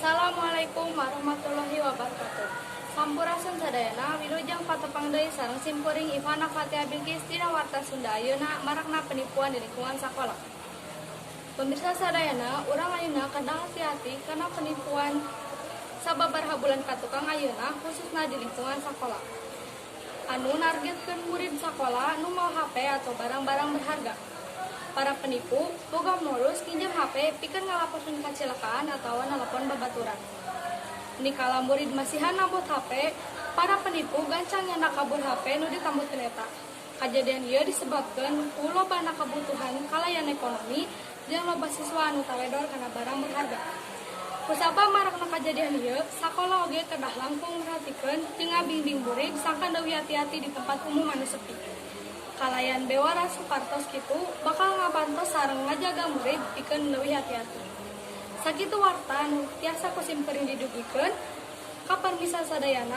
Assalamualaikum warahmatullahi wabarakatuh. Sampurasun sadayana wilujeng patepang deui sareng simkuring Ivana Fatia Bilqis dina warta Sunda ayeuna marakna penipuan di lingkungan sakola. Pemirsa sadayana, urang ayeuna kadang hati-hati karena penipuan sababaraha bulan ka tukang ayeuna khususna di lingkungan sakola. Anu nargetkeun murid sakola nu mau HP atau barang-barang berharga. Para penipu boga mulus nginjem HP pikeun ngalaporkeun kacelakaan atau nelpon babaturan. Nikala murid masihan nambut HP, para penipu gancang nyanda kabur HP nu ditambutkeun eta. Kajadian ieu disebabkeun ku lobana kabutuhan kalayan ekonomi jeung loba siswa anu taledor kana barang berharga. Kusabab marakna kajadian ieu, sakola oge kedah langkung merhatikeun jeung ngabimbing murid sangkan leuwih hati-hati di tempat umum anu sepi. Kalayan bewara supartos kitu bakal ngabantos sareng ngajaga murid pikeun leuwih hati-hati. Sakitu warta nu tiasa ku simkuring didugikeun ka permisa sadayana